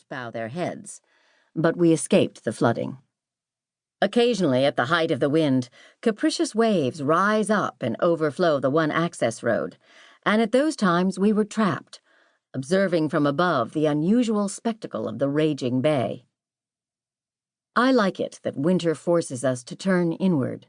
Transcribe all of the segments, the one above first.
not bow their heads, but we escaped the flooding. Occasionally, at the height of the wind, capricious waves rise up and overflow the one access road, and at those times we were trapped, observing from above the unusual spectacle of the raging bay. I like it that winter forces us to turn inward.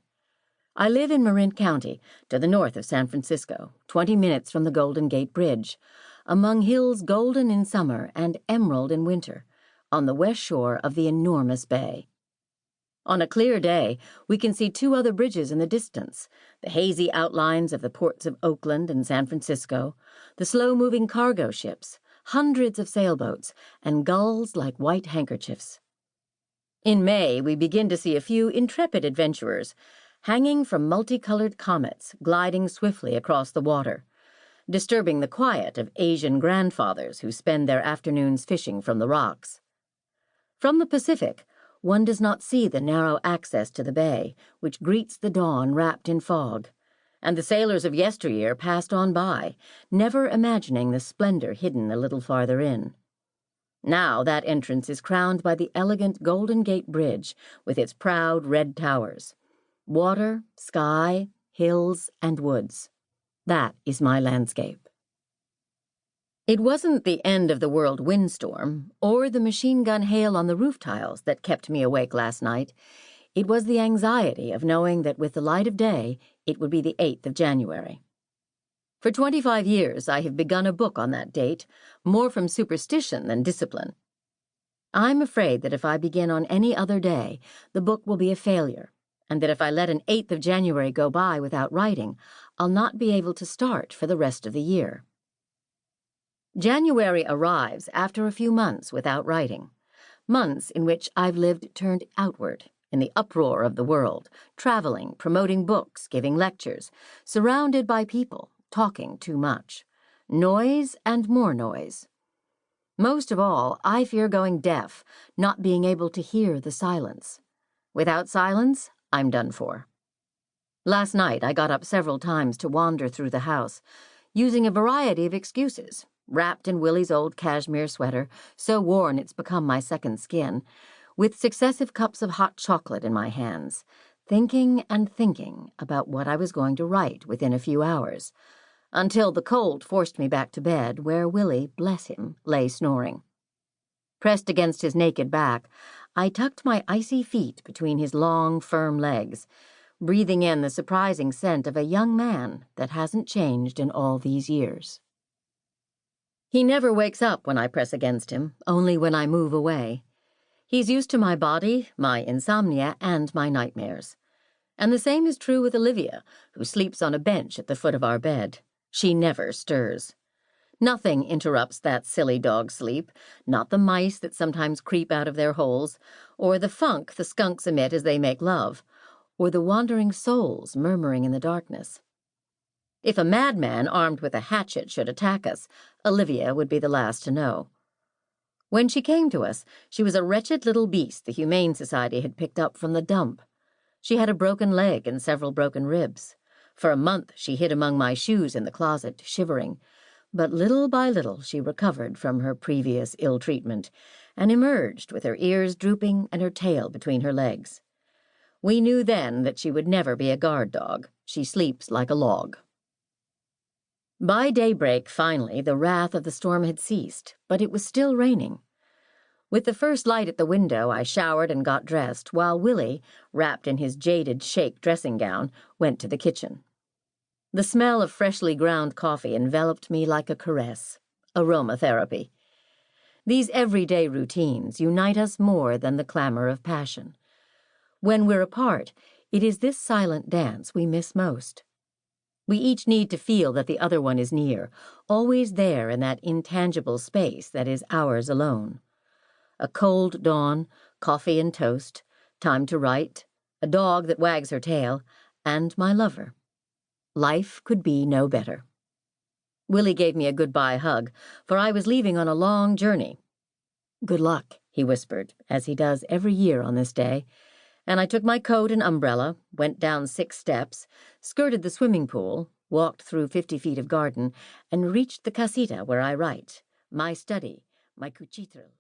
I live in Marin County, to the north of San Francisco, 20 minutes from the Golden Gate Bridge, among hills golden in summer and emerald in winter, on the west shore of the enormous bay. On a clear day, we can see two other bridges in the distance, the hazy outlines of the ports of Oakland and San Francisco, the slow-moving cargo ships, hundreds of sailboats, and gulls like white handkerchiefs. In May, we begin to see a few intrepid adventurers, hanging from multicolored comets gliding swiftly across the water, disturbing the quiet of Asian grandfathers who spend their afternoons fishing from the rocks. From the Pacific, one does not see the narrow access to the bay, which greets the dawn wrapped in fog, and the sailors of yesteryear passed on by, never imagining the splendor hidden a little farther in. Now that entrance is crowned by the elegant Golden Gate Bridge with its proud red towers. Water, sky, hills, and woods. That is my landscape. It wasn't the end-of-the-world windstorm or the machine gun hail on the roof tiles that kept me awake last night. It was the anxiety of knowing that with the light of day, it would be the 8th of January. For 25 years, I have begun a book on that date, more from superstition than discipline. I'm afraid that if I begin on any other day, the book will be a failure, and that if I let an 8th of January go by without writing, I'll not be able to start for the rest of the year. January arrives after a few months without writing, months in which I've lived turned outward, in the uproar of the world, traveling, promoting books, giving lectures, surrounded by people, talking too much. Noise and more noise. Most of all, I fear going deaf, not being able to hear the silence. Without silence, I'm done for. Last night, I got up several times to wander through the house, using a variety of excuses, wrapped in Willie's old cashmere sweater, so worn it's become my second skin, with successive cups of hot chocolate in my hands, thinking and thinking about what I was going to write within a few hours, until the cold forced me back to bed, where Willie, bless him, lay snoring. Pressed against his naked back, I tucked my icy feet between his long, firm legs, breathing in the surprising scent of a young man that hasn't changed in all these years. He never wakes up when I press against him, only when I move away. He's used to my body, my insomnia, and my nightmares. And the same is true with Olivia, who sleeps on a bench at the foot of our bed. She never stirs. Nothing interrupts that silly dog's sleep, not the mice that sometimes creep out of their holes, or the funk the skunks emit as they make love, or the wandering souls murmuring in the darkness. If a madman armed with a hatchet should attack us, Olivia would be the last to know. When she came to us, she was a wretched little beast the Humane Society had picked up from the dump. She had a broken leg and several broken ribs. For a month she hid among my shoes in the closet, shivering, but little by little she recovered from her previous ill-treatment and emerged with her ears drooping and her tail between her legs. We knew then that she would never be a guard dog. She sleeps like a log. By daybreak, finally, the wrath of the storm had ceased, but it was still raining. With the first light at the window, I showered and got dressed, while Willie, wrapped in his jaded shake dressing gown, went to the kitchen. The smell of freshly ground coffee enveloped me like a caress, aromatherapy. These everyday routines unite us more than the clamor of passion. When we're apart, it is this silent dance we miss most. We each need to feel that the other one is near, always there in that intangible space that is ours alone. A cold dawn, coffee and toast, time to write, a dog that wags her tail, and my lover. Life could be no better. Willie gave me a goodbye hug, for I was leaving on a long journey. "Good luck," he whispered, as he does every year on this day, and I took my coat and umbrella, went down 6 steps, skirted the swimming pool, walked through 50 feet of garden, and reached the casita where I write, my study, my cuchitril.